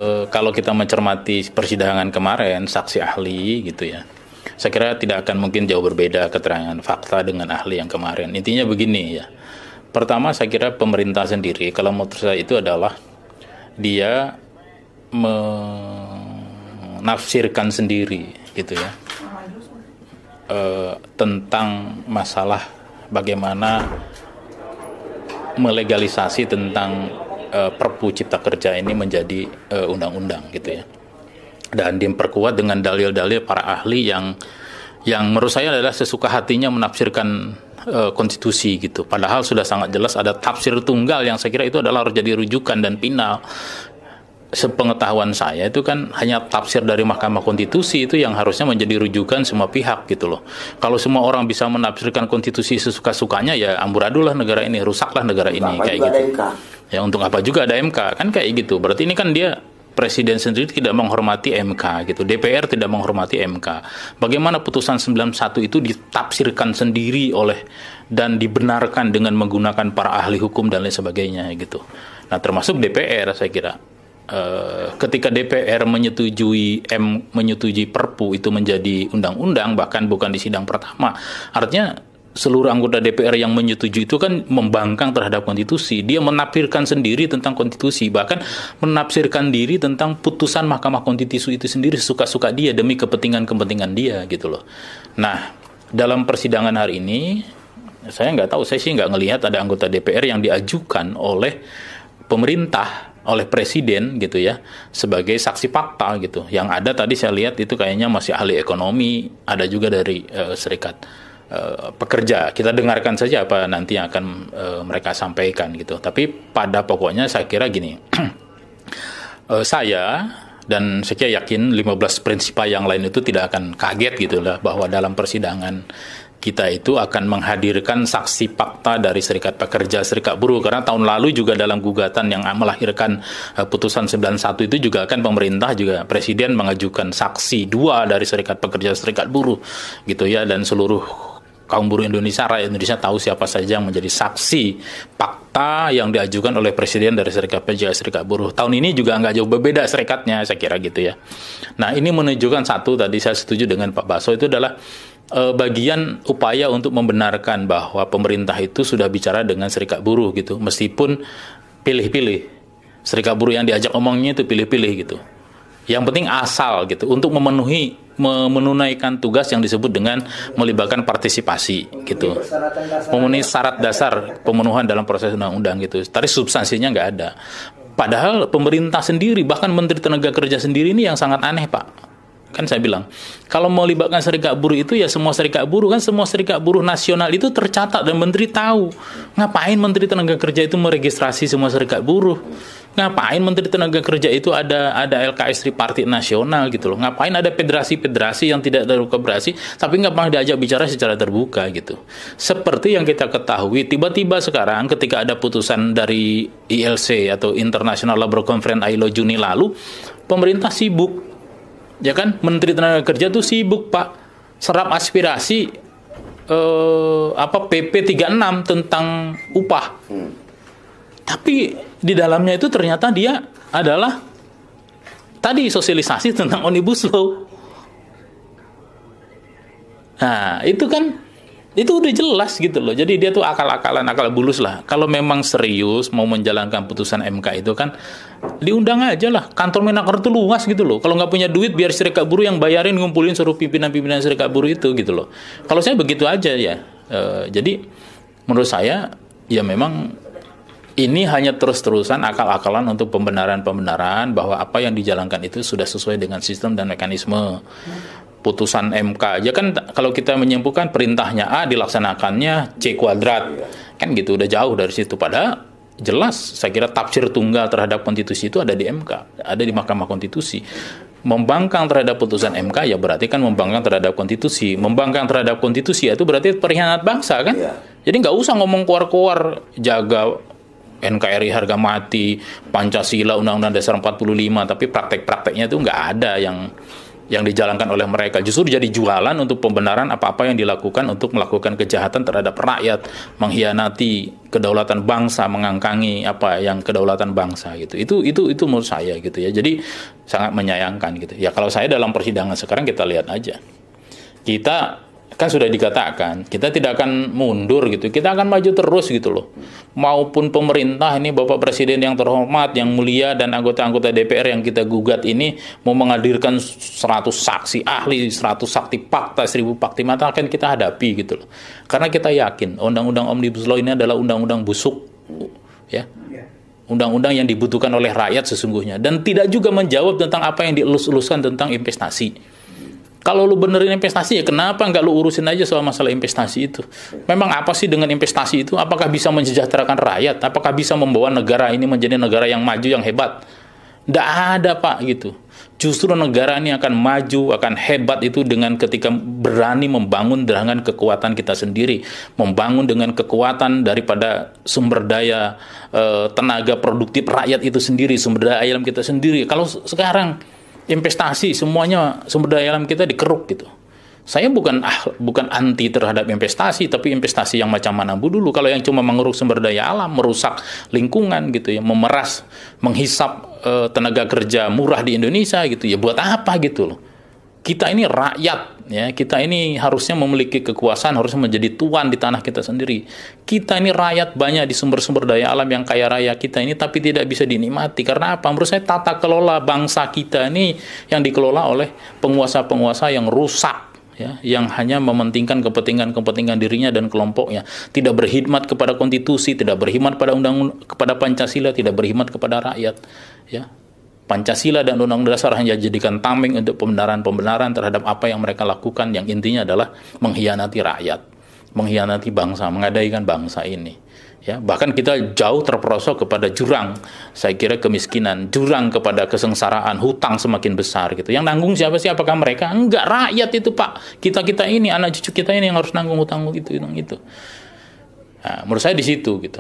Kalau kita mencermati persidangan kemarin, saksi ahli gitu ya, saya kira tidak akan mungkin jauh berbeda keterangan fakta dengan ahli yang kemarin. Intinya begini ya, pertama saya kira pemerintah sendiri, kalau menurut saya itu adalah dia menafsirkan sendiri gitu ya, tentang masalah bagaimana melegalisasi tentang Perpu Cipta Kerja ini menjadi undang-undang gitu ya, dan diperkuat dengan dalil-dalil para ahli yang menurut saya adalah sesuka hatinya menafsirkan konstitusi gitu, padahal sudah sangat jelas ada tafsir tunggal yang saya kira itu adalah harus jadi rujukan dan final. Sepengetahuan saya itu kan hanya tafsir dari Mahkamah Konstitusi itu yang harusnya menjadi rujukan semua pihak gitu loh. Kalau semua orang bisa menafsirkan konstitusi sesuka-sukanya, ya amburadulah negara ini, rusaklah negara ini kayak gitu. Ya untuk apa juga ada MK kan kayak gitu. Berarti ini kan dia presiden sendiri tidak menghormati MK gitu. DPR tidak menghormati MK. Bagaimana putusan 91 itu ditafsirkan sendiri oleh dan dibenarkan dengan menggunakan para ahli hukum dan lain sebagainya gitu. Nah, termasuk DPR saya kira. Ketika DPR menyetujui Perpu itu menjadi undang-undang, bahkan bukan di sidang pertama, artinya seluruh anggota DPR yang menyetujui itu kan membangkang terhadap konstitusi. Dia menafsirkan sendiri tentang konstitusi, bahkan menafsirkan diri tentang putusan Mahkamah Konstitusi itu sendiri suka-suka dia demi kepentingan dia gitu loh. Nah, dalam persidangan hari ini saya nggak tahu, saya sih nggak ngelihat ada anggota DPR yang diajukan oleh pemerintah, oleh presiden gitu ya, sebagai saksi fakta gitu. Yang ada tadi saya lihat itu kayaknya masih ahli ekonomi, ada juga dari serikat pekerja. Kita dengarkan saja apa nanti yang akan mereka sampaikan gitu. Tapi pada pokoknya saya kira gini, saya dan saya yakin 15 prinsipal yang lain itu tidak akan kaget gitu lah, bahwa dalam persidangan kita itu akan menghadirkan saksi fakta dari serikat pekerja, serikat buruh, karena tahun lalu juga dalam gugatan yang melahirkan putusan 91 itu juga kan pemerintah juga presiden mengajukan saksi dua dari serikat pekerja, serikat buruh gitu ya, dan seluruh kaum buruh Indonesia, rakyat Indonesia tahu siapa saja yang menjadi saksi fakta yang diajukan oleh presiden dari serikat pekerja, serikat buruh. Tahun ini juga nggak jauh berbeda serikatnya, saya kira gitu ya. Nah, ini menunjukkan satu, tadi saya setuju dengan Pak Baso, itu adalah bagian upaya untuk membenarkan bahwa pemerintah itu sudah bicara dengan serikat buruh gitu, meskipun pilih-pilih. Serikat buruh yang diajak omongnya itu pilih-pilih gitu. Yang penting asal gitu, untuk menunaikan tugas yang disebut dengan melibatkan partisipasi gitu, memenuhi syarat dasar pemenuhan dalam proses undang-undang gitu. Tadi substansinya nggak ada. Padahal pemerintah sendiri, bahkan Menteri Tenaga Kerja sendiri ini yang sangat aneh, Pak. Kan saya bilang, kalau mau libatkan serikat buruh itu ya semua serikat buruh, kan semua serikat buruh nasional itu tercatat dan menteri tahu. Ngapain Menteri Tenaga Kerja itu meregistrasi semua serikat buruh? Ngapain Menteri Tenaga Kerja itu ada LKS tripartit nasional gitu loh? Ngapain ada federasi-federasi yang tidak terkoperasi tapi nggak pernah diajak bicara secara terbuka gitu? Seperti yang kita ketahui, tiba-tiba sekarang ketika ada putusan dari ILC atau International Labour Conference ILO Juni lalu, pemerintah sibuk. Ya kan, Menteri Tenaga Kerja tuh sibuk, Pak, serap aspirasi PP 36 tentang upah. Tapi di dalamnya itu ternyata dia adalah tadi sosialisasi tentang Omnibus Law. Nah, itu kan itu udah jelas gitu loh. Jadi dia tuh akal-akalan, akal bulus lah. Kalau memang serius mau menjalankan putusan MK itu kan diundang aja lah. Kantor Menaker itu luas gitu loh. Kalau nggak punya duit, biar serikat buruh yang bayarin, ngumpulin suruh pimpinan-pimpinan serikat buruh itu gitu loh. Kalau saya begitu aja ya. Jadi menurut saya ya memang ini hanya terus-terusan akal-akalan untuk pembenaran-pembenaran bahwa apa yang dijalankan itu sudah sesuai dengan sistem dan mekanisme. Putusan MK aja kan kalau kita menyimpulkan perintahnya A, dilaksanakannya C kuadrat, kan gitu, udah jauh dari situ. Padahal jelas saya kira tafsir tunggal terhadap konstitusi itu ada di MK, ada di Mahkamah Konstitusi. Membangkang terhadap putusan MK ya berarti kan membangkang terhadap konstitusi. Membangkang terhadap konstitusi itu berarti pengkhianat bangsa kan. Jadi nggak usah ngomong keluar-keluar jaga NKRI harga mati, Pancasila, Undang-Undang Dasar 45, tapi praktek-prakteknya itu nggak ada yang yang dijalankan oleh mereka. Justru jadi jualan untuk pembenaran apa-apa yang dilakukan untuk melakukan kejahatan terhadap rakyat, mengkhianati kedaulatan bangsa, mengangkangi apa yang kedaulatan bangsa gitu. Itu menurut saya gitu ya. Jadi sangat menyayangkan gitu. Ya kalau saya dalam persidangan sekarang kita lihat aja. Kita kan sudah dikatakan, kita tidak akan mundur gitu, kita akan maju terus gitu loh. Maupun pemerintah ini, Bapak Presiden yang terhormat, yang mulia, dan anggota-anggota DPR yang kita gugat ini mau menghadirkan 100 saksi ahli, 100 saksi fakta, 1000 bukti mata akan kita hadapi gitu loh. Karena kita yakin Undang-Undang Omnibus Law ini adalah undang-undang busuk, ya. Undang-undang yang dibutuhkan oleh rakyat sesungguhnya, dan tidak juga menjawab tentang apa yang dielus-eluskan tentang investasi. Kalau lu benerin investasi, ya kenapa nggak lu urusin aja soal masalah investasi itu? Memang apa sih dengan investasi itu? Apakah bisa mensejahterakan rakyat? Apakah bisa membawa negara ini menjadi negara yang maju, yang hebat? Nggak ada, Pak, gitu. Justru negara ini akan maju, akan hebat itu dengan ketika berani membangun dengan kekuatan kita sendiri. Membangun dengan kekuatan daripada sumber daya, tenaga produktif rakyat itu sendiri, sumber daya alam kita sendiri. Kalau sekarang investasi semuanya sumber daya alam kita dikeruk gitu. Saya bukan anti terhadap investasi, tapi investasi yang macam mana dulu. Kalau yang cuma mengeruk sumber daya alam, merusak lingkungan gitu ya, memeras, menghisap tenaga kerja murah di Indonesia gitu ya, buat apa gitu loh. Kita ini rakyat ya, kita ini harusnya memiliki kekuasaan, harusnya menjadi tuan di tanah kita sendiri. Kita ini rakyat banyak di sumber-sumber daya alam yang kaya raya kita ini, tapi tidak bisa dinikmati. Karena apa? Menurut saya tata kelola bangsa kita ini yang dikelola oleh penguasa-penguasa yang rusak, ya, yang hanya mementingkan kepentingan dirinya dan kelompoknya, tidak berkhidmat kepada konstitusi, tidak berkhidmat pada kepada Pancasila, tidak berkhidmat kepada rakyat, ya. Pancasila dan Undang-Undang Dasar hanya jadikan tameng untuk pembenaran terhadap apa yang mereka lakukan, yang intinya adalah mengkhianati rakyat, mengkhianati bangsa, mengadaikan bangsa ini. Ya, bahkan kita jauh terperosok kepada jurang, saya kira kemiskinan, jurang kepada kesengsaraan, hutang semakin besar gitu. Yang nanggung siapa sih? Apakah mereka? Enggak, rakyat itu, Pak. Kita ini, anak cucu kita ini yang harus nanggung hutang itu. Nah, menurut saya di situ gitu.